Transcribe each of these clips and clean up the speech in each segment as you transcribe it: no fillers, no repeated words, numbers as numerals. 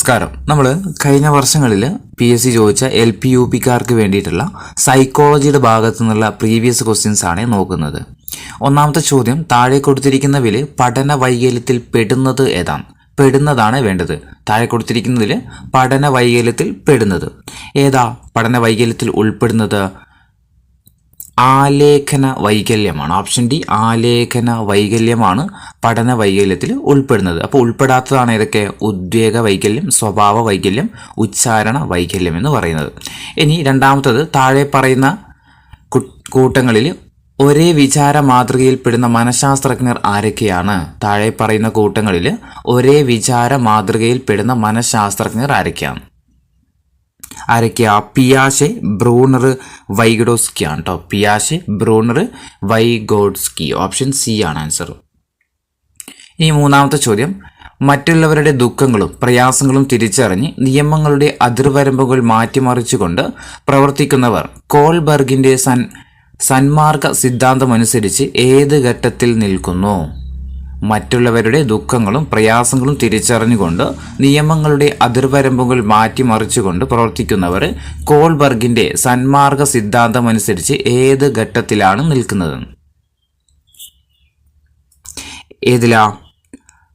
നമസ്കാരം. നമ്മൾ കഴിഞ്ഞ വർഷങ്ങളിൽ PSC ചോദിച്ച LP UPക്കാർക്ക് വേണ്ടിയിട്ടുള്ള സൈക്കോളജിയുടെ ഭാഗത്തു നിന്നുള്ള പ്രീവിയസ് ക്വസ്റ്റ്യൻസ് ആണ് നോക്കുന്നത്. ഒന്നാമത്തെ ചോദ്യം, താഴെ കൊടുത്തിരിക്കുന്നതിൽ പഠന വൈകല്യത്തിൽ പെടുന്നതാണ് വേണ്ടത്. താഴെ കൊടുത്തിരിക്കുന്നതിൽ പഠന വൈകല്യത്തിൽ പെടുന്നത് ഏതാ? പഠന വൈകല്യത്തിൽ ഉൾപ്പെടുന്നത് ആലേഖന വൈകല്യമാണ്. ഓപ്ഷൻ ഡി, ആലേഖന വൈകല്യമാണ് പഠന വൈകല്യത്തിൽ ഉൾപ്പെടുന്നത്. അപ്പോൾ ഉൾപ്പെടാത്തതാണ് ഏതൊക്കെ? ഉദ്വേഗ വൈകല്യം, സ്വഭാവ വൈകല്യം, ഉച്ചാരണ വൈകല്യം എന്ന് പറയുന്നത്. ഇനി രണ്ടാമത്തത്, താഴെ പറയുന്ന കൂട്ടങ്ങളിൽ ഒരേ വിചാര മാതൃകയിൽപ്പെടുന്ന മനഃശാസ്ത്രജ്ഞർ ആരൊക്കെയാണ്? താഴെ പറയുന്ന കൂട്ടങ്ങളിൽ ഒരേ വിചാര മാതൃകയിൽപ്പെടുന്ന മനഃശാസ്ത്രജ്ഞർ ആരൊക്കെയാണ്? പിയാഷെ, ബ്രൂണർ, വൈഗോഡ്സ്കി ആണ് കേട്ടോ. പിയാഷെ, ബ്രൂണർ, വൈഗോഡ്സ്കി. ഓപ്ഷൻ സി ആണ് ആൻസർ. ഇനി മൂന്നാമത്തെ ചോദ്യം, മറ്റുള്ളവരുടെ ദുഃഖങ്ങളും പ്രയാസങ്ങളും തിരിച്ചറിഞ്ഞ് നിയമങ്ങളുടെ അതിർവരമ്പുകൾ മാറ്റിമറിച്ചുകൊണ്ട് പ്രവർത്തിക്കുന്നവർ കോൾബർഗിന്റെ സന്മാർഗ സിദ്ധാന്തമനുസരിച്ച് ഏത് ഘട്ടത്തിൽ നിൽക്കുന്നു? മറ്റുള്ളവരുടെ ദുഃഖങ്ങളും പ്രയാസങ്ങളും തിരിച്ചറിഞ്ഞുകൊണ്ട് നിയമങ്ങളുടെ അതിർവരമ്പുകൾ മാറ്റിമറിച്ചുകൊണ്ട് പ്രവർത്തിക്കുന്നവർ കോൾബർഗിന്റെ സന്മാർഗ സിദ്ധാന്തമനുസരിച്ച് ഏത് ഘട്ടത്തിലാണ് നിൽക്കുന്നത്? ഏതിലാ?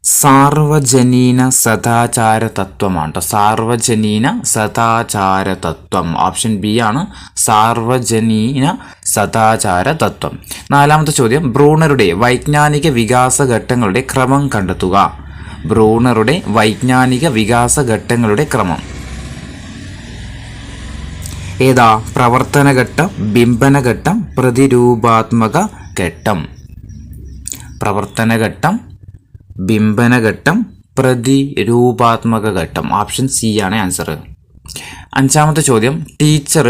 സാർവജനീന സദാചാര തത്വമാണ് കേട്ടോ. സാർവജനീന സദാചാര തത്വം. ഓപ്ഷൻ ബി ആണ് സാർവജനീന സദാചാര തത്വം. നാലാമത്തെ ചോദ്യം, ബ്രൂണറുടെ വൈജ്ഞാനിക വികാസ ഘട്ടങ്ങളുടെ ക്രമം കണ്ടെത്തുക. ബ്രൂണറുടെ വൈജ്ഞാനിക വികാസ ഘട്ടങ്ങളുടെ ക്രമം ഏതാ? പ്രവർത്തനഘട്ടം, ബിംബനഘട്ടം, പ്രതിരൂപാത്മക ഘട്ടം. പ്രവർത്തനഘട്ടം, ബിംബനഘട്ടം, പ്രതിരൂപാത്മക ഘട്ടം. ഓപ്ഷൻ സി ആണ് ആൻസർ. അഞ്ചാമത്തെ ചോദ്യം, ടീച്ചർ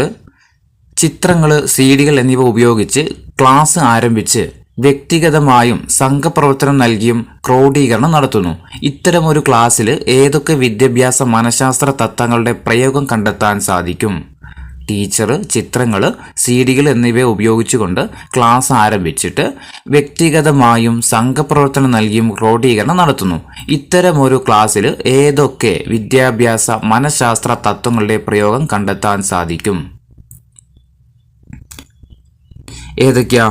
ചിത്രങ്ങൾ, CD-കൾ എന്നിവ ഉപയോഗിച്ച് ക്ലാസ് ആരംഭിച്ച് വ്യക്തിഗതമായും സംഘപ്രവർത്തനം നൽകിയും ക്രോഡീകരണം നടത്തുന്നു. ഇത്തരമൊരു ക്ലാസ്സിൽ ഏതൊക്കെ വിദ്യാഭ്യാസ മനഃശാസ്ത്ര തത്വങ്ങളുടെ പ്രയോഗം കണ്ടെത്താൻ സാധിക്കും? ടീച്ചർ ചിത്രങ്ങൾ, CD-കൾ എന്നിവ ഉപയോഗിച്ചുകൊണ്ട് ക്ലാസ് ആരംഭിച്ചിട്ട് വ്യക്തിഗതമായും സംഘപ്രവർത്തനം നൽകിയും ക്രോഡീകരണം നടത്തുന്നു. ഇത്തരമൊരു ക്ലാസ്സിൽ ഏതൊക്കെ വിദ്യാഭ്യാസ മനഃശാസ്ത്ര തത്വങ്ങളുടെ പ്രയോഗം കണ്ടെത്താൻ സാധിക്കും? ഏതൊക്കെയാ?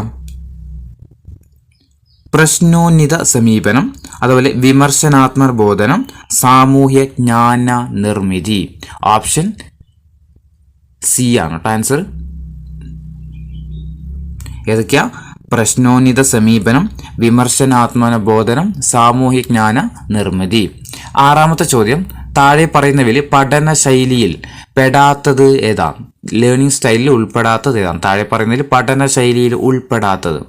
പ്രശ്നോന്നത സമീപനം, അതുപോലെ വിമർശനാത്മക ബോധനം, സാമൂഹ്യ ജ്ഞാന നിർമ്മിതി. ഓപ്ഷൻ സി ആണ് ആൻസർ. ഏതൊക്കെയാ? പ്രശ്നോന്നത സമീപനം, വിമർശനാത്മക ബോധനം, സാമൂഹ്യ ജ്ഞാന നിർമ്മിതി. ആറാമത്തെ ചോദ്യം, താഴെ പറയുന്നവയിൽ പഠന ശൈലിയിൽ പെടാത്തത് ഏതാ? ലേണിംഗ് സ്റ്റൈലിൽ ഉൾപ്പെടാത്തത് ഏതാണ്? താഴെ പറയുന്നതിൽ പഠന ശൈലിയിൽ ഉൾപ്പെടാത്തത്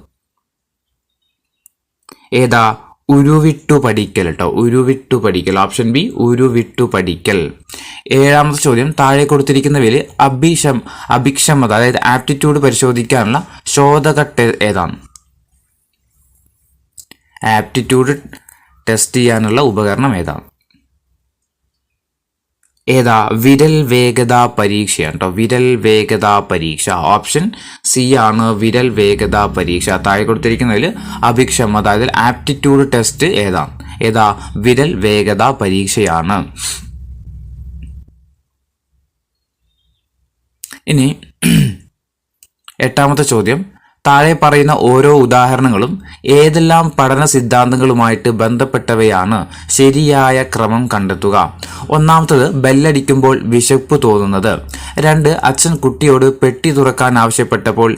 ഏതാ? ഉരുവിട്ടു പഠിക്കൽ കേട്ടോ. ഉരുവിട്ടു പഠിക്കൽ. ഓപ്ഷൻ ബി, ഉരുവിട്ടു പഠിക്കൽ. ഏഴാമത്തെ ചോദ്യം, താഴെ കൊടുത്തിരിക്കുന്നവയിൽ അഭിക്ഷമത അതായത് ആപ്റ്റിറ്റ്യൂഡ് പരിശോധിക്കാനുള്ള ശോധക ഏതാണ്? ആപ്റ്റിറ്റ്യൂഡ് ടെസ്റ്റ് ചെയ്യാനുള്ള ഉപകരണം ഏതാണ്? ഏതാ? വിരൽ വേഗതാ പരീക്ഷയാണ് കേട്ടോ. വിരൽ വേഗതാ പരീക്ഷ. ഓപ്ഷൻ സി ആണ് വിരൽ വേഗതാ പരീക്ഷ. താഴെ കൊടുത്തിരിക്കുന്നതിൽ അഭിക്ഷമത അതായത് ആപ്റ്റിറ്റ്യൂഡ് ടെസ്റ്റ് ഏതാ? വിരൽ വേഗതാ പരീക്ഷയാണ്. ഇനി എട്ടാമത്തെ ചോദ്യം, താഴെ പറയുന്ന ഓരോ ഉദാഹരണങ്ങളും ഏതെല്ലാം പഠന സിദ്ധാന്തങ്ങളുമായിട്ട് ബന്ധപ്പെട്ടവയാണ്? ശരിയായ ക്രമം കണ്ടെത്തുക. ഒന്നാമത്തത്, ബെല്ലടിക്കുമ്പോൾ വിശപ്പ് തോന്നുന്നത്. 2, അച്ഛൻ കുട്ടിയോട് പെട്ടി തുറക്കാൻ ആവശ്യപ്പെട്ടപ്പോൾ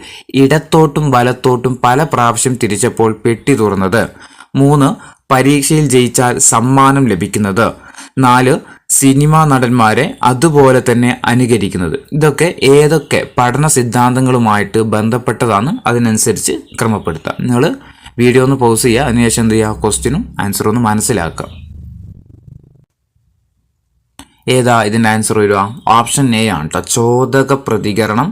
ഇടത്തോട്ടും വലത്തോട്ടും പല പ്രാവശ്യം തിരിച്ചപ്പോൾ പെട്ടി തുറന്നത്. 3, പരീക്ഷയിൽ ജയിച്ചാൽ സമ്മാനം ലഭിക്കുന്നത്. 4, സിനിമാ നടന്മാരെ അതുപോലെ തന്നെ അനുകരിക്കുന്നത്. ഇതൊക്കെ ഏതൊക്കെ പഠന സിദ്ധാന്തങ്ങളുമായിട്ട് ബന്ധപ്പെട്ടതാണ്? അതിനനുസരിച്ച് ക്രമപ്പെടുത്താം. നിങ്ങൾ വീഡിയോ ഒന്ന് പോസ് ചെയ്യുക, അതിനുശേഷം എന്ത് ചെയ്യുക? ക്വസ്റ്റ്യനും ആൻസറും ഒന്ന് മനസ്സിലാക്കുക. ഏതാ ഇതിൻ്റെ ആൻസർ വരിക? ഓപ്ഷൻ എ ആണ് കേട്ടോ. ചോദക പ്രതികരണം,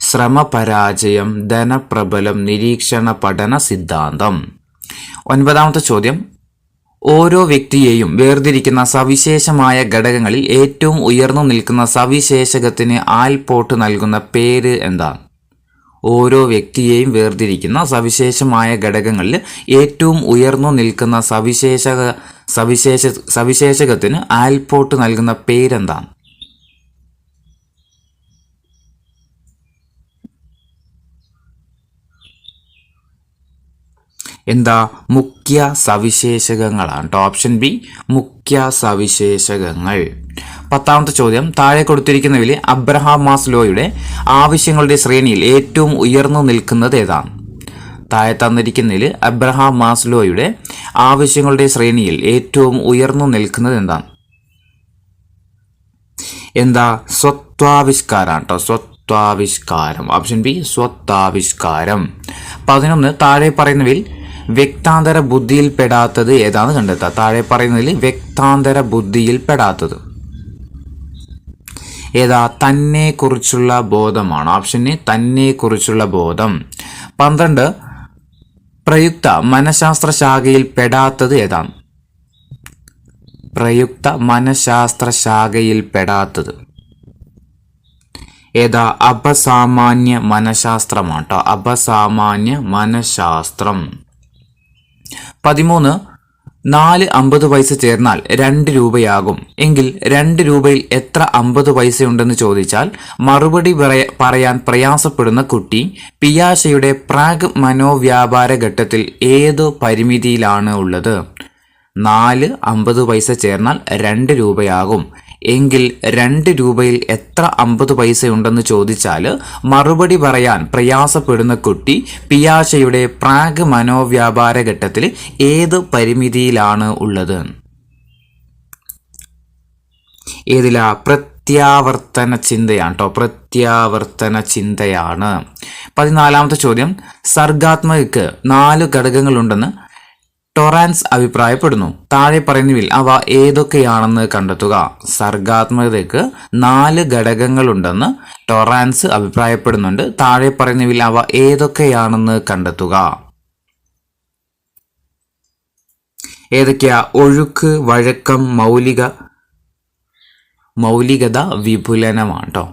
ശ്രമപരാജയം, ധനപ്രബലം, നിരീക്ഷണ പഠന സിദ്ധാന്തം. 9ാമത്തെ ചോദ്യം, ഓരോ വ്യക്തിയെയും വേർതിരിക്കുന്ന സവിശേഷമായ ഘടകങ്ങളിൽ ഏറ്റവും ഉയർന്നു നിൽക്കുന്ന സവിശേഷകത്തിന് ആൽപോർട്ട് നൽകുന്ന പേര് എന്താ? ഓരോ വ്യക്തിയെയും വേർതിരിക്കുന്ന സവിശേഷമായ ഘടകങ്ങളിൽ ഏറ്റവും ഉയർന്നു നിൽക്കുന്ന സവിശേഷകത്തിന് ആൽപോർട്ട് നൽകുന്ന പേരെന്താണ്? എന്താ? മുഖ്യ സവിശേഷകങ്ങളാണ്. ഓപ്ഷൻ ബി മുഖ്യ സവിശേഷകങ്ങൾ. 10ാമത്തെ ചോദ്യം, താഴെ കൊടുത്തിരിക്കുന്നതിൽ അബ്രഹാം മാസ്ലോയുടെ ആവശ്യങ്ങളുടെ ശ്രേണിയിൽ ഏറ്റവും ഉയർന്നു നിൽക്കുന്നത് ഏതാണ്? താഴെ തന്നിരിക്കുന്നതിൽ അബ്രഹാം മാസ്ലോയുടെ ആവശ്യങ്ങളുടെ ശ്രേണിയിൽ ഏറ്റവും ഉയർന്നു നിൽക്കുന്നത് എന്താണ്? എന്താ? സ്വത്വാവിഷ്കാരാണ്. സ്വത്വാവിഷ്കാരം. Option B സ്വത്താവിഷ്കാരം. 11, താഴെ പറയുന്നതിൽ വ്യക്താന്തര ബുദ്ധിയിൽ പെടാത്തത് ഏതാണ് കണ്ടെത്തുക. താഴെ പറയുന്നതിൽ വ്യക്താന്തര ബുദ്ധിയിൽ പെടാത്തത് ഏതാ? തന്നെ കുറിച്ചുള്ള ബോധമാണ്. ഓപ്ഷന് തന്നെ കുറിച്ചുള്ള ബോധം. 12, പ്രയുക്ത മനഃശാസ്ത്ര ശാഖയിൽ പെടാത്തത് ഏതാണ്? പ്രയുക്ത മനഃശാസ്ത്ര ശാഖയിൽ പെടാത്തത് ഏതാ? അപസാമാന്യ മനഃശാസ്ത്രമാണ്. അപസാമാന്യ മനഃശാസ്ത്രം. 13, 4 50 പൈസ ചേർന്നാൽ 2 രൂപയാകും എങ്കിൽ 2 രൂപയിൽ എത്ര 50 പൈസയുണ്ടെന്ന് ചോദിച്ചാൽ മറുപടി പറയാൻ പ്രയാസപ്പെടുന്ന കുട്ടി പിയാഷയുടെ പ്രാഗ് മനോവ്യാപാര ഘട്ടത്തിൽ ഏതു പരിമിതിയിലാണ് ഉള്ളത്? 4 50 പൈസ ചേർന്നാൽ 2 രൂപയാകും എങ്കിൽ 2 രൂപയിൽ എത്ര 50 പൈസയുണ്ടെന്ന് ചോദിച്ചാൽ മറുപടി പറയാൻ പ്രയാസപ്പെടുന്ന കുട്ടി പിയാഷയുടെ പ്രാഗ് മനോവ്യാപാര ഘട്ടത്തിൽ ഏത് പരിമിതിയിലാണ് ഉള്ളത്? ഏതിലാ? പ്രത്യാവർത്തന ചിന്തയാണ്. പ്രത്യാവർത്തന ചിന്തയാണ്. 14ാമത്തെ ചോദ്യം, സർഗാത്മകക്ക് 4 ഘടകങ്ങളുണ്ടെന്ന് ടൊറാൻസ് അഭിപ്രായപ്പെടുന്നു. താഴെ പറയുന്നതിൽ അവ ഏതൊക്കെയാണെന്ന് കണ്ടെത്തുക. സർഗാത്മകതയ്ക്ക് 4 ഘടകങ്ങളുണ്ടെന്ന് ടൊറാൻസ് അഭിപ്രായപ്പെടുന്നുണ്ട്. താഴെ പറയുന്നതിൽ അവ ഏതൊക്കെയാണെന്ന് കണ്ടെത്തുക. ഏതൊക്കെയാ? ഒഴുക്ക്, വഴക്കം, മൗലികത, വിപുലനമാണ്.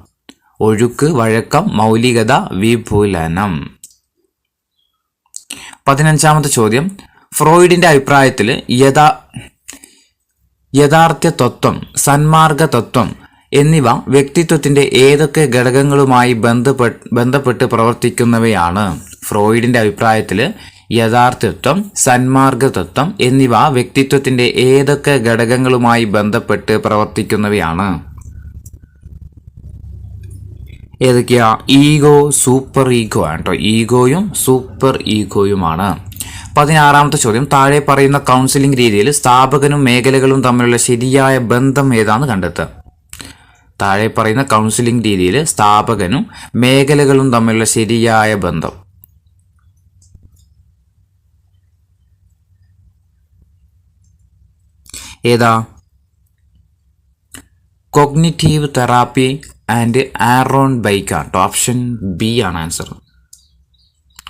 ഒഴുക്ക്, വഴക്കം, മൗലികത, വിപുലനം. 15ാമത്തെ ചോദ്യം, ഫ്രോയിഡിന്റെ അഭിപ്രായത്തിൽ യഥാർത്ഥ തത്വം, സന്മാർഗ തത്വം എന്നിവ വ്യക്തിത്വത്തിന്റെ ഏതൊക്കെ ഘടകങ്ങളുമായി ബന്ധപ്പെട്ട് പ്രവർത്തിക്കുന്നവയാണ്? ഫ്രോയിഡിന്റെ അഭിപ്രായത്തിൽ യഥാർത്ഥത്വം, സന്മാർഗ തത്വം എന്നിവ വ്യക്തിത്വത്തിന്റെ ഏതൊക്കെ ഘടകങ്ങളുമായി ബന്ധപ്പെട്ട് പ്രവർത്തിക്കുന്നവയാണ്? ഏതൊക്കെയാ? ഈഗോ, സൂപ്പർ ഈഗോ ആണ്. ഈഗോയും സൂപ്പർ ഈഗോയുമാണ്. 16ാമത്തെ ചോദ്യം, താഴെ പറയുന്ന കൗൺസിലിംഗ് രീതിയിൽ സ്ഥാപകനും മേഖലകളും തമ്മിലുള്ള ശരിയായ ബന്ധം ഏതാണെന്ന് കണ്ടെത്തുക. താഴെ പറയുന്ന കൗൺസിലിംഗ് രീതിയിൽ സ്ഥാപകനും മേഖലകളും തമ്മിലുള്ള ശരിയായ ബന്ധം ഏതാ? Cognitive therapy and Aaron bike ആണ്. ഓപ്ഷൻ ബി ആണ് ആൻസർ.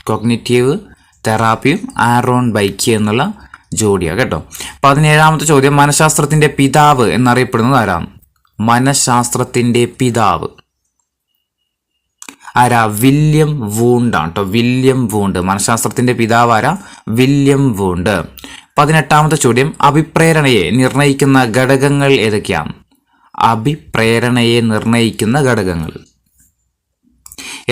കോഗ്നിറ്റീവ് തെറാപ്പിയും ആറോൺ ബൈക്ക് എന്നുള്ള ജോഡിയാണ് കേട്ടോ. 17ാമത്തെ ചോദ്യം, മനഃശാസ്ത്രത്തിന്റെ പിതാവ് എന്നറിയപ്പെടുന്നത് ആരാണ്? മനഃശാസ്ത്രത്തിന്റെ പിതാവ് ആരാ? വില്യം വൂണ്ട് ആണ്. William Wundt. മനഃശാസ്ത്രത്തിന്റെ പിതാവ് ആരാ? William wound. 18ാമത്തെ ചോദ്യം, അഭിപ്രേരണയെ നിർണയിക്കുന്ന ഘടകങ്ങൾ ഏതൊക്കെയാണ്? അഭിപ്രേരണയെ നിർണയിക്കുന്ന ഘടകങ്ങൾ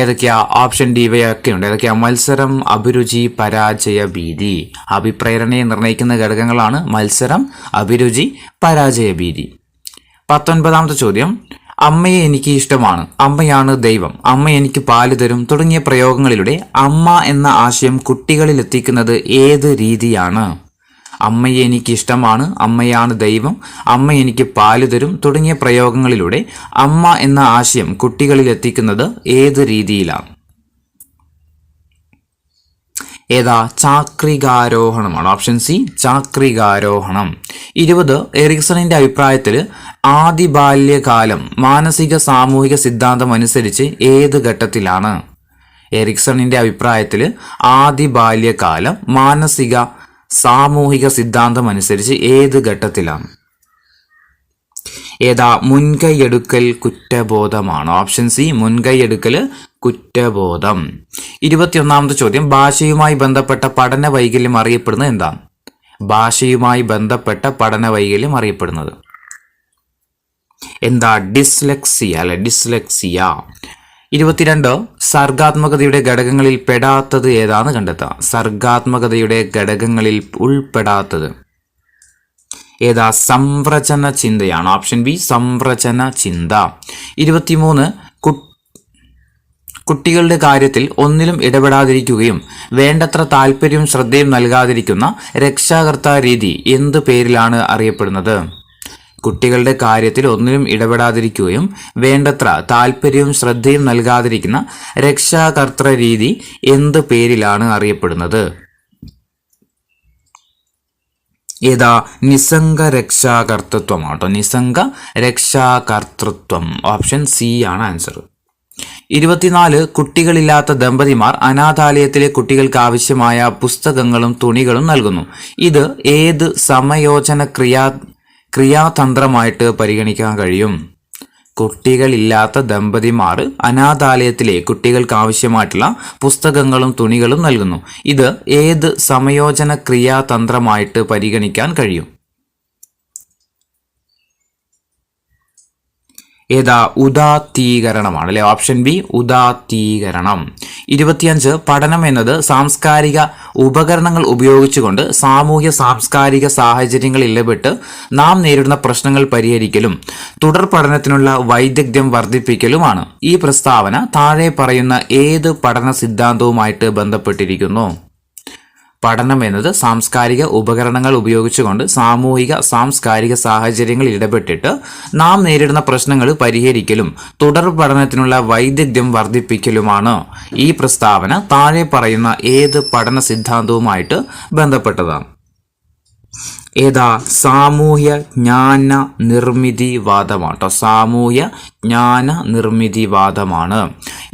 ഏതൊക്കെയാ? ഓപ്ഷൻ ഡി ഇവയൊക്കെ ഉണ്ട്. ഏതൊക്കെയാ? മത്സരം, അഭിരുചി, പരാജയ, ഭീതി. അഭിപ്രേരണയെ നിർണയിക്കുന്ന ഘടകങ്ങളാണ് മത്സരം, അഭിരുചി, പരാജയ, ഭീതി. 19ാമത്തെ ചോദ്യം, അമ്മയെ എനിക്ക് ഇഷ്ടമാണ്, അമ്മയാണ് ദൈവം, അമ്മ എനിക്ക് പാല് തരും തുടങ്ങിയ പ്രയോഗങ്ങളിലൂടെ അമ്മ എന്ന ആശയം കുട്ടികളിൽ എത്തിക്കുന്നത് ഏത് രീതിയാണ്? അമ്മയെ എനിക്ക് ഇഷ്ടമാണ്, അമ്മയാണ് ദൈവം, അമ്മ എനിക്ക് പാല് തരും തുടങ്ങിയ പ്രയോഗങ്ങളിലൂടെ അമ്മ എന്ന ആശയം കുട്ടികളിൽ എത്തിക്കുന്നത് ഏത് രീതിയിലാണ്? ഏതാ? ചാക്രികാരോഹണമാണ്. Option C ചാക്രികാരോഹണം. 20 എറിക്സണിന്റെ അഭിപ്രായത്തിൽ ആദി ബാല്യകാലം മാനസിക സാമൂഹിക സിദ്ധാന്തം അനുസരിച്ച് ഏത് ഘട്ടത്തിലാണ്? എറിക്സണിന്റെ അഭിപ്രായത്തിൽ ആദി ബാല്യകാലം മാനസിക സാമൂഹിക സിദ്ധാന്തം അനുസരിച്ച് ഏത് ഘട്ടത്തിലാണ്? ഏതാ? മുൻകൈയെടുക്കൽ കുറ്റബോധമാണ്. ഓപ്ഷൻ സി മുൻകൈയെടുക്കൽ കുറ്റബോധം. 21ാമത്തെ ചോദ്യം, ഭാഷയുമായി ബന്ധപ്പെട്ട പഠന വൈകല്യം അറിയപ്പെടുന്നത് എന്താണ്? ഭാഷയുമായി ബന്ധപ്പെട്ട പഠന വൈകല്യം അറിയപ്പെടുന്നത് എന്താ? ഡിസ്ലെക്സിയ അല്ലെ, ഡിസ്ലെക്സിയ. 22, സർഗാത്മകതയുടെ ഘടകങ്ങളിൽ പെടാത്തത് ഏതാന്ന് കണ്ടെത്താം. സർഗാത്മകതയുടെ ഘടകങ്ങളിൽ ഉൾപ്പെടാത്തത് ഏതാ? സംരചന ചിന്തയാണ്. ഓപ്ഷൻ ബി സംരചന ചിന്ത. 23, കുട്ടികളുടെ കാര്യത്തിൽ ഒന്നിലും ഇടപെടാതിരിക്കുകയും വേണ്ടത്ര താല്പര്യവും ശ്രദ്ധയും നൽകാതിരിക്കുന്ന രക്ഷാകർത്താ രീതി എന്ത് പേരിലാണ് അറിയപ്പെടുന്നത്? കുട്ടികളുടെ കാര്യത്തിൽ ഒന്നിലും ഇടപെടാതിരിക്കുകയും വേണ്ടത്ര താല്പര്യവും ശ്രദ്ധയും നൽകാതിരിക്കുന്ന രക്ഷാകർത്തൃ രീതി എന്ത് പേരിലാണ് അറിയപ്പെടുന്നത്? ഏതാ? നിസ്സംഗ രക്ഷാകർത്തൃത്വമാട്ടോ. നിസ്സംഗ രക്ഷാകർത്തൃത്വം. ഓപ്ഷൻ സി ആണ് ആൻസർ. 24, കുട്ടികളില്ലാത്ത ദമ്പതിമാർ അനാഥാലയത്തിലെ കുട്ടികൾക്ക് ആവശ്യമായ പുസ്തകങ്ങളും തുണികളും നൽകുന്നു. ഇത് ഏത് സമയോജന ക്രിയാതന്ത്രമായിട്ട് പരിഗണിക്കാൻ കഴിയും? കുട്ടികളില്ലാത്ത ദമ്പതിമാർ അനാഥാലയത്തിലെ കുട്ടികൾക്ക് ആവശ്യമായിട്ടുള്ള പുസ്തകങ്ങളും തുണികളും നൽകുന്നു. ഇത് ഏത് സമയോജന ക്രിയാതന്ത്രമായിട്ട് പരിഗണിക്കാൻ കഴിയും? ഏതാ? ഉദാത്തീകരണമാണ് അല്ലെ. Option B ഉദാത്തീകരണം. 25, പഠനം എന്നത് സാംസ്കാരിക ഉപകരണങ്ങൾ ഉപയോഗിച്ചുകൊണ്ട് സാമൂഹ്യ സാംസ്കാരിക സാഹചര്യങ്ങളിൽ ഇടപെട്ട് നാം നേരിടുന്ന പ്രശ്നങ്ങൾ പരിഹരിക്കലും തുടർ പഠനത്തിനുള്ള വൈദഗ്ധ്യം വർദ്ധിപ്പിക്കലുമാണ്. ഈ പ്രസ്താവന താഴെ പറയുന്ന ഏത് പഠന സിദ്ധാന്തവുമായിട്ട് ബന്ധപ്പെട്ടിരിക്കുന്നു? പഠനം എന്നത് സാംസ്കാരിക ഉപകരണങ്ങൾ ഉപയോഗിച്ചുകൊണ്ട് സാമൂഹിക സാംസ്കാരിക സാഹചര്യങ്ങളിൽ ഇടപെട്ടിട്ട് നാം നേരിടുന്ന പ്രശ്നങ്ങൾ പരിഹരിക്കലും തുടർ പഠനത്തിനുള്ള വൈദഗ്ധ്യം വർദ്ധിപ്പിക്കലുമാണ്. ഈ പ്രസ്താവന താഴെ പറയുന്ന ഏത് പഠന സിദ്ധാന്തവുമായിട്ട് ബന്ധപ്പെട്ടതാണ്? ഏതാ? സാമൂഹ്യ ജ്ഞാന നിർമ്മിതിവാദമാട്ടോ. സാമൂഹ്യ ജ്ഞാന നിർമ്മിതിവാദമാണ്.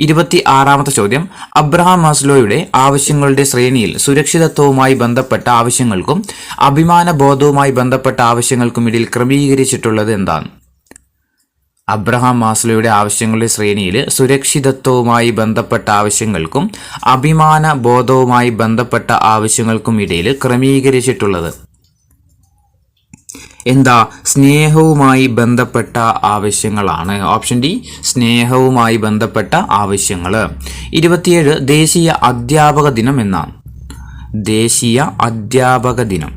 26ാമത്തെ ചോദ്യം, അബ്രഹാം മാസ്ലോയുടെ ആവശ്യങ്ങളുടെ ശ്രേണിയിൽ സുരക്ഷിതത്വവുമായി ബന്ധപ്പെട്ട ആവശ്യങ്ങൾക്കും അഭിമാനബോധവുമായി ബന്ധപ്പെട്ട ആവശ്യങ്ങൾക്കും ഇടയിൽ ക്രമീകരിച്ചിട്ടുള്ളത് എന്താണ്? അബ്രഹാം മാസ്ലോയുടെ ആവശ്യങ്ങളുടെ ശ്രേണിയിൽ സുരക്ഷിതത്വവുമായി ബന്ധപ്പെട്ട ആവശ്യങ്ങൾക്കും അഭിമാന ബോധവുമായി ബന്ധപ്പെട്ട ആവശ്യങ്ങൾക്കും ഇടയിൽ ക്രമീകരിച്ചിട്ടുള്ളത് എന്താ? സ്നേഹവുമായി ബന്ധപ്പെട്ട ആവശ്യങ്ങളാണ്. ഓപ്ഷൻ ഡി സ്നേഹവുമായി ബന്ധപ്പെട്ട ആവശ്യങ്ങൾ. 27, ദേശീയ അധ്യാപക ദിനം എന്നാണ്. ദേശീയ അധ്യാപക ദിനം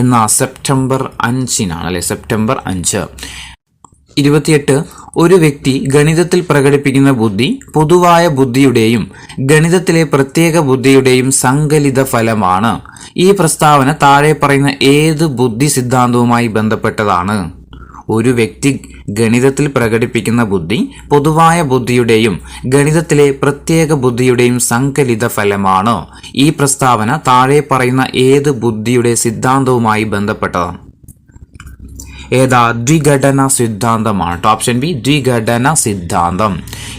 എന്നാ സെപ്റ്റംബർ 5-നാണ് അല്ലെ. സെപ്റ്റംബർ 5. 28, ഒരു വ്യക്തി ഗണിതത്തിൽ പ്രകടിപ്പിക്കുന്ന ബുദ്ധി പൊതുവായ ബുദ്ധിയുടെയും ഗണിതത്തിലെ പ്രത്യേക ബുദ്ധിയുടെയും സങ്കലിത ഫലമാണ്. ഈ പ്രസ്താവന താഴെ പറയുന്ന ഏത് ബുദ്ധി സിദ്ധാന്തവുമായി ബന്ധപ്പെട്ടതാണ്? ഒരു വ്യക്തി ഗണിതത്തിൽ പ്രകടിപ്പിക്കുന്ന ബുദ്ധി പൊതുവായ ബുദ്ധിയുടെയും ഗണിതത്തിലെ പ്രത്യേക ബുദ്ധിയുടെയും സങ്കലിത ഫലമാണ്. ഈ പ്രസ്താവന താഴെ പറയുന്ന ഏത് ബുദ്ധിയുടെ സിദ്ധാന്തവുമായി ബന്ധപ്പെട്ടതാണ്? ഏതാ? ദ്വിഘടന സിദ്ധാന്തമാണ്. ഓപ്ഷൻ ബി ദ്വിഘടന സിദ്ധാന്തം.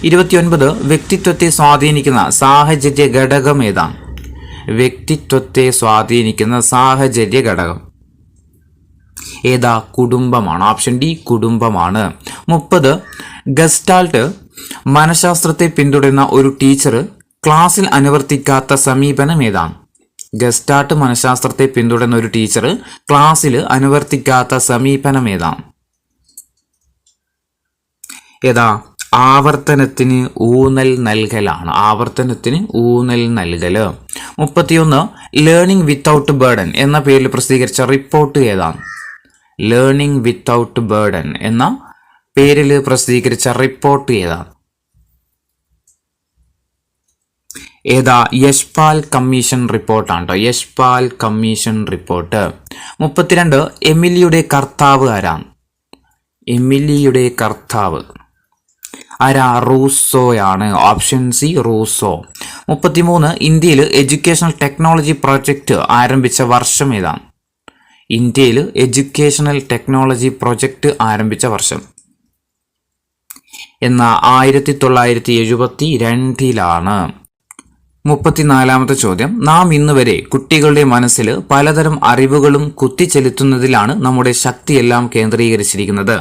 29, വ്യക്തിത്വത്തെ സ്വാധീനിക്കുന്ന സാഹചര്യ ഘടകം ഏതാണ്? വ്യക്തിത്വത്തെ സ്വാധീനിക്കുന്ന സാഹചര്യ ഘടകം ഏതാ? കുടുംബമാണ്. ഓപ്ഷൻ ഡി കുടുംബമാണ്. 30, ഗസ്റ്റാൾട്ട് മനഃശാസ്ത്രത്തെ പിന്തുടരുന്ന ഒരു ടീച്ചർ ക്ലാസ്സിൽ അനുവർത്തിക്കാത്ത സമീപനം ഏതാണ്? ഗസ്റ്റാൾട്ട് മനഃശാസ്ത്രത്തെ പിന്തുടരുന്ന ഒരു ടീച്ചർ ക്ലാസ്സിൽ അനുവർത്തിക്കാത്ത സമീപനം ഏതാണ്? ഏതാ? ആവർത്തനത്തിന് ഊന്നൽ നൽകലാണ്. ആവർത്തനത്തിന് ഊന്നൽ നൽകല്. 31, ലേണിംഗ് വിത്തൗട്ട് ബേർഡൻ എന്ന പേരിൽ പ്രസിദ്ധീകരിച്ച റിപ്പോർട്ട് ഏതാണ്? ലേണിംഗ് വിത്തൗട്ട് ബേർഡൻ എന്ന പേരിൽ പ്രസിദ്ധീകരിച്ച റിപ്പോർട്ട് ഏതാണ്? ഏതാ? യശ്പാൽ കമ്മീഷൻ റിപ്പോർട്ടാണ്. Yashpal commission report. 32, എമിലിയുടെ കർത്താവ് ആരാണ്? എമിലിയുടെ കർത്താവ് ആരാ? റൂസോയാണ്. Option C Rousseau. 33, ഇന്ത്യയിൽ എഡ്യൂക്കേഷണൽ ടെക്നോളജി പ്രൊജക്ട് ആരംഭിച്ച വർഷം ഏതാണ്? ഇന്ത്യയിൽ എഡ്യൂക്കേഷണൽ ടെക്നോളജി പ്രൊജക്ട് ആരംഭിച്ച വർഷം എന്ന 1972-ലാണ്. 34ാമത്തെ ചോദ്യം, നാം ഇന്നുവരെ കുട്ടികളുടെ മനസ്സിൽ പലതരം അറിവുകളും കുത്തിച്ചെലുത്തുന്നതിലാണ് നമ്മുടെ ശക്തിയെല്ലാം കേന്ദ്രീകരിച്ചിരിക്കുന്നത്.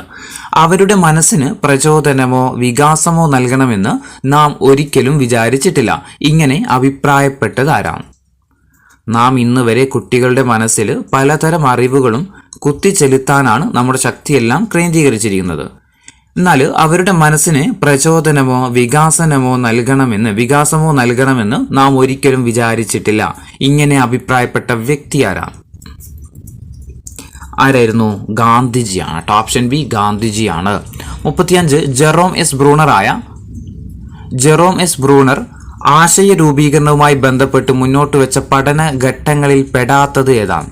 അവരുടെ മനസ്സിന് പ്രചോദനമോ വികാസമോ നൽകണമെന്ന് നാം ഒരിക്കലും വിചാരിച്ചിട്ടില്ല. ഇങ്ങനെ അഭിപ്രായപ്പെട്ടതാരാണ്? നാം ഇന്നുവരെ കുട്ടികളുടെ മനസ്സിൽ പലതരം അറിവുകളും കുത്തിച്ചെലുത്താനാണ് നമ്മുടെ ശക്തിയെല്ലാം കേന്ദ്രീകരിച്ചിരിക്കുന്നത്. എന്നാൽ അവരുടെ മനസ്സിന് പ്രചോദനമോ വികാസമോ നൽകണമെന്ന് നാം ഒരിക്കലും വിചാരിച്ചിട്ടില്ല. ഇങ്ങനെ അഭിപ്രായപ്പെട്ട വ്യക്തി ആരായിരുന്നു? ഗാന്ധിജിയാണ്. ഓപ്ഷൻ ബി ഗാന്ധിജിയാണ്. 35 ജെറോം എസ് ബ്രൂണർ ആശയ രൂപീകരണവുമായി ബന്ധപ്പെട്ട് മുന്നോട്ട് വെച്ച പഠന ഘട്ടങ്ങളിൽ പെടാത്തത് ഏതാണ്?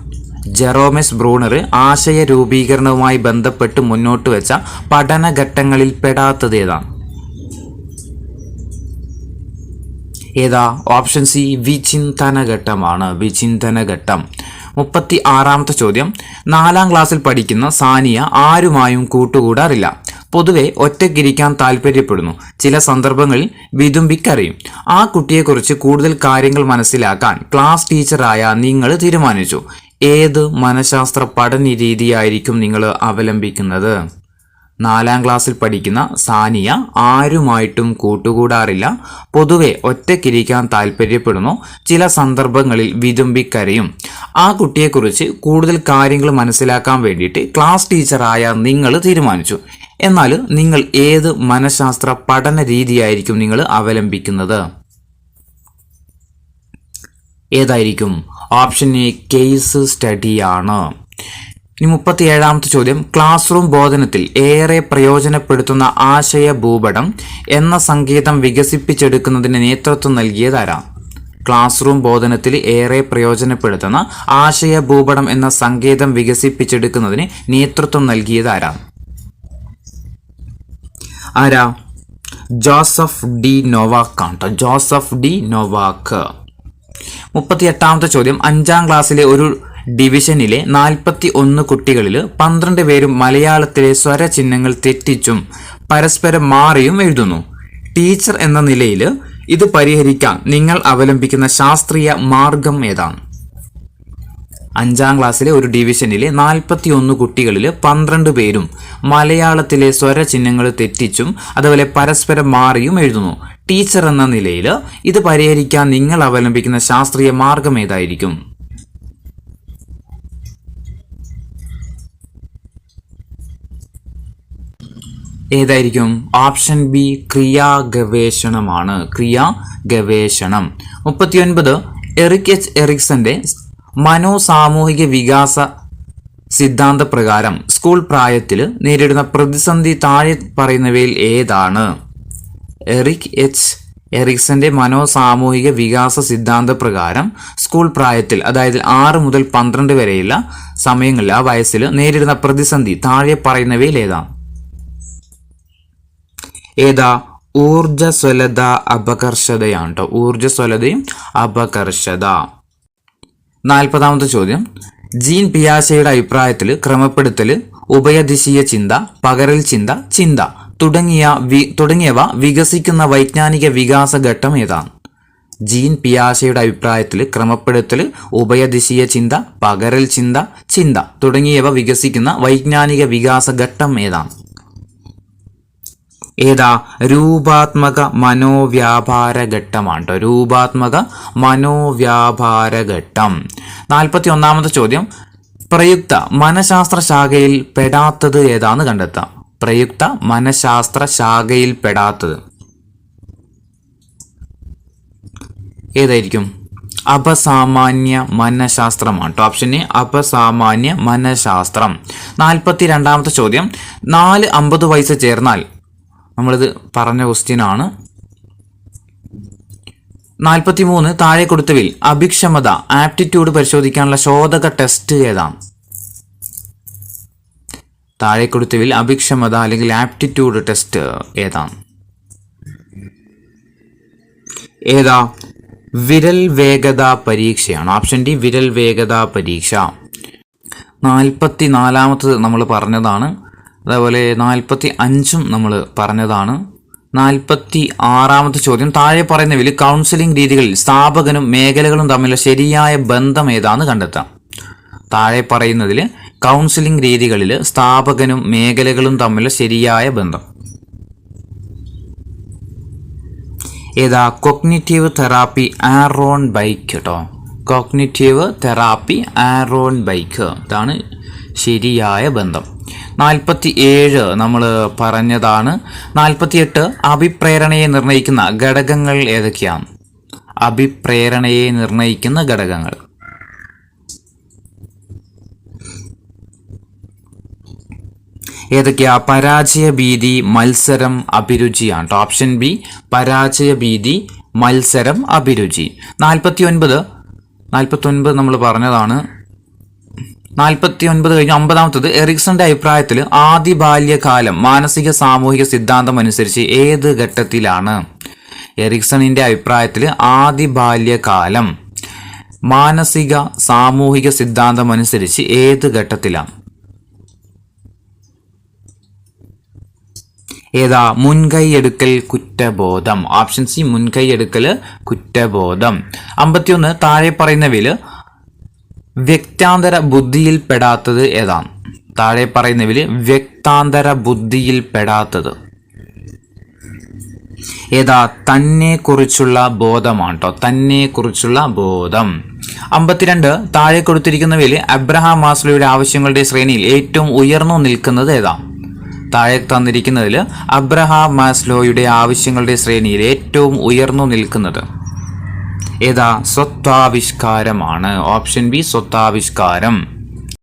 ജെറോം എസ് ബ്രൂണർ ആശയ രൂപീകരണവുമായി ബന്ധപ്പെട്ട് മുന്നോട്ട് വെച്ച പഠനഘട്ടങ്ങളിൽ പെടാത്തത് ഏതാണ്? Option C വിചിന്തനഘട്ടമാണ്. വിചിന്തനഘട്ടം. 36ാമത്തെ ചോദ്യം, 4ാം ക്ലാസ്സിൽ പഠിക്കുന്ന സാനിയ ആരുമായും കൂട്ടുകൂടാറില്ല. പൊതുവെ ഒറ്റയ്ക്കിരിക്കാൻ താല്പര്യപ്പെടുന്നു. ചില സന്ദർഭങ്ങളിൽ വിതുമ്പിക്കറിയും. ആ കുട്ടിയെക്കുറിച്ച് കൂടുതൽ കാര്യങ്ങൾ മനസ്സിലാക്കാൻ ക്ലാസ് ടീച്ചറായ നിങ്ങൾ തീരുമാനിച്ചു. ഏത് മനഃശാസ്ത്ര പഠന രീതിയായിരിക്കും നിങ്ങൾ അവലംബിക്കുന്നത്? 4ാം ക്ലാസ്സിൽ പഠിക്കുന്ന സാനിയ ആരുമായിട്ടും കൂട്ടുകൂടാറില്ല. പൊതുവെ ഒറ്റയ്ക്കിരിക്കാൻ താല്പര്യപ്പെടുന്നു. ചില സന്ദർഭങ്ങളിൽ വിതുമ്പിക്കരയും. ആ കുട്ടിയെക്കുറിച്ച് കൂടുതൽ കാര്യങ്ങൾ മനസ്സിലാക്കാൻ വേണ്ടിയിട്ട് ക്ലാസ് ടീച്ചറായ നിങ്ങൾ തീരുമാനിച്ചു. എന്നാൽ നിങ്ങൾ ഏത് മനഃശാസ്ത്ര പഠന രീതിയായിരിക്കും നിങ്ങൾ അവലംബിക്കുന്നത്? ഏതായിരിക്കും? ഓപ്ഷൻ എ കേസ് സ്റ്റഡിയാണ്. ഇനി 37ാമത്തെ ചോദ്യം, ക്ലാസ് റൂം ബോധനത്തിൽ ഏറെ പ്രയോജനപ്പെടുത്തുന്ന ആശയ ഭൂപടം എന്ന സങ്കേതം വികസിപ്പിച്ചെടുക്കുന്നതിന് നേതൃത്വം നൽകിയതാരാണ്? ക്ലാസ് റൂം ബോധനത്തിൽ ഏറെ പ്രയോജനപ്പെടുത്തുന്ന ആശയ ഭൂപടം എന്ന സങ്കേതം വികസിപ്പിച്ചെടുക്കുന്നതിന് നേതൃത്വം നൽകിയതാരാണ്? Joseph D Novak. Joseph D Novak. 38ാമത്തെ ചോദ്യം, 5ാം ക്ലാസ്സിലെ ഒരു ഡിവിഷനിലെ 41 കുട്ടികളിൽ 12 പേരും മലയാളത്തിലെ സ്വരചിഹ്നങ്ങൾ തെറ്റിച്ചും പരസ്പരം മാറിയും എഴുതുന്നു. ടീച്ചർ എന്ന നിലയിൽ ഇത് പരിഹരിക്കാൻ നിങ്ങൾ അവലംബിക്കുന്ന ശാസ്ത്രീയ മാർഗം ഏതാണ്? 5ാം ക്ലാസ്സിലെ ഒരു ഡിവിഷനിലെ 41 കുട്ടികളിൽ 12 പേരും മലയാളത്തിലെ സ്വരചിഹ്നങ്ങൾ തെറ്റിച്ചും അതുപോലെ പരസ്പരം മാറിയും എഴുതുന്നു. ടീച്ചർ എന്ന നിലയിൽ ഇത് പരിഹരിക്കാൻ നിങ്ങൾ അവലംബിക്കുന്ന ശാസ്ത്രീയ മാർഗം ഏതായിരിക്കും? ഏതായിരിക്കും? ഓപ്ഷൻ ബി ക്രിയാഗവേഷണമാണ്. ക്രിയാഗവേഷണം. 39 എറിക് എച്ച് എറിക്സന്റെ മനോസാമൂഹിക വികാസ സിദ്ധാന്ത പ്രകാരം സ്കൂൾ പ്രായത്തിൽ നേരിടുന്ന പ്രതിസന്ധി താഴെ പറയുന്നവയിൽ ഏതാണ്? എറിക് എച്ച് എറിക്സന്റെ മനോസാമൂഹിക വികാസ സിദ്ധാന്ത പ്രകാരം സ്കൂൾ പ്രായത്തിൽ, അതായത് 6 മുതൽ 12 വരെയുള്ള സമയങ്ങളിൽ ആ വയസ്സിൽ നേരിടുന്ന പ്രതിസന്ധി താഴെ പറയുന്നവയിൽ ഏതാണ്? ഊർജ്ജസ്വലത അപകർഷതയാണ്. ഊർജ്ജസ്വലതയും അപകർഷത. 40ാമത്തെ ചോദ്യം, ജീൻ പിയാഷെയുടെ അഭിപ്രായത്തിൽ ക്രമപ്പെടുത്തൽ, ഉഭയദിശീയ ചിന്ത, പകരൽ ചിന്ത തുടങ്ങിയവ വികസിക്കുന്ന വൈജ്ഞാനിക വികാസ ഘട്ടം ഏതാണ്? ജീൻ പിയാഷെയുടെ അഭിപ്രായത്തിൽ ക്രമപ്പെടുത്തൽ, ഉഭയദിശീയ ചിന്ത, പകരൽ ചിന്ത തുടങ്ങിയവ വികസിക്കുന്ന വൈജ്ഞാനിക വികാസ ഘട്ടം ഏതാണ്? രൂപാത്മക മനോവ്യാപാര ഘട്ടമാണ്. രൂപാത്മക മനോവ്യാപാര ഘട്ടം. 41ാമത്തെ ചോദ്യം, പ്രയുക്ത മനഃശാസ്ത്ര ശാഖയിൽ പെടാത്തത് ഏതാന്ന് കണ്ടെത്താം. പ്രയുക്ത മനഃശാസ്ത്ര ശാഖയിൽ പെടാത്തത് ഏതായിരിക്കും? അപസാമാന്യ മനഃശാസ്ത്രമാണ്. ഓപ്ഷൻ എ അപസാമാന്യ മനഃശാസ്ത്രം. 42ാമത്തെ ചോദ്യം, 4-50 വയസ്സ് ചേർന്നാൽ, നമ്മളിത് പറഞ്ഞ ക്വസ്റ്റ്യൻ ആണ്. 43 താഴെ കൊടുത്തവയിൽ അഭിക്ഷമത ആപ്റ്റിറ്റ്യൂഡ് പരിശോധിക്കാനുള്ള ശോധക ടെസ്റ്റ് ഏതാണ്? താഴെ കൊടുത്തവയിൽ അഭിക്ഷമത അല്ലെങ്കിൽ ആപ്റ്റിറ്റ്യൂഡ് ടെസ്റ്റ് ഏതാണ്? വിരൽ വേഗത പരീക്ഷയാണ്. ഓപ്ഷൻ ഡി വിരൽ വേഗത പരീക്ഷ. 44ാമത്തത് നമ്മൾ പറഞ്ഞതാണ്. അതേപോലെ 45ഉം നമ്മൾ പറഞ്ഞതാണ്. 46-ാമത്തെ ചോദ്യം, താഴെ പറയുന്നവയിൽ കൗൺസിലിംഗ് രീതികളിൽ സ്ഥാപകനും മേഖലകളും തമ്മിലുള്ള ശരിയായ ബന്ധം ഏതാണെന്ന് കണ്ടെത്താം. താഴെ പറയുന്നതിൽ കൗൺസിലിംഗ് രീതികളിൽ സ്ഥാപകനും മേഖലകളും തമ്മിലുള്ള ശരിയായ ബന്ധം ഏതാ? കോഗ്നിറ്റീവ് തെറാപ്പി ആറോൺ ബൈക്ക് കേട്ടോ. കോഗ്നിറ്റീവ് തെറാപ്പി ആറോൺ ബൈക്ക്, ഇതാണ് ശരിയായ ബന്ധം. 47 നമ്മൾ പറഞ്ഞതാണ്. 48 അഭിപ്രേരണയെ നിർണ്ണയിക്കുന്ന ഘടകങ്ങൾ ഏതൊക്കെയാണ്? അഭിപ്രേരണയെ നിർണ്ണയിക്കുന്ന ഘടകങ്ങൾ ഏതൊക്കെയാ? പരാജയ ഭീതി, മത്സരം, അഭിരുചിയാണ്. ഓപ്ഷൻ ബി പരാജയ ഭീതി, മത്സരം, അഭിരുചി. 49 നമ്മൾ പറഞ്ഞതാണ്. 49 കഴിഞ്ഞ് 50-ാമത്തത്, എറിക്സന്റെ അഭിപ്രായത്തിൽ ആദ്യ ബാല്യകാലം മാനസിക സാമൂഹിക സിദ്ധാന്തം അനുസരിച്ച് ഏത് ഘട്ടത്തിലാണ്? എറിക്സണിന്റെ അഭിപ്രായത്തിൽ ആദ്യ ബാല്യകാലം മാനസിക സാമൂഹിക സിദ്ധാന്തം അനുസരിച്ച് ഏത് ഘട്ടത്തിലാണ്? ഏതാ? മുൻകൈയെടുക്കൽ കുറ്റബോധം. ഓപ്ഷൻ സി മുൻകൈയെടുക്കൽ കുറ്റബോധം. 51 താഴെ പറയുന്നവയിൽ വ്യക്താന്തര ബുദ്ധിയിൽ പെടാത്തത് ഏതാണ്? താഴെ പറയുന്നവയിൽ വ്യക്താന്തര ബുദ്ധിയിൽ പെടാത്തത് ഏതാ? തന്നെ കുറിച്ചുള്ള ബോധമാണ് കേട്ടോ. തന്നെ കുറിച്ചുള്ള ബോധം. 52 താഴെ കൊടുത്തിരിക്കുന്നവയിൽ അബ്രഹാം മാസ്ലോയുടെ ആവശ്യങ്ങളുടെ ശ്രേണിയിൽ ഏറ്റവും ഉയർന്നു നിൽക്കുന്നത് ഏതാ? താഴെ തന്നിരിക്കുന്നതിൽ അബ്രഹാം മാസ്ലോയുടെ ആവശ്യങ്ങളുടെ ശ്രേണിയിൽ ഏറ്റവും ഉയർന്നു നിൽക്കുന്നത് ഏതാ? സ്വത്താവിഷ്കാരമാണ്. Option B സ്വത്താവിഷ്കാരം.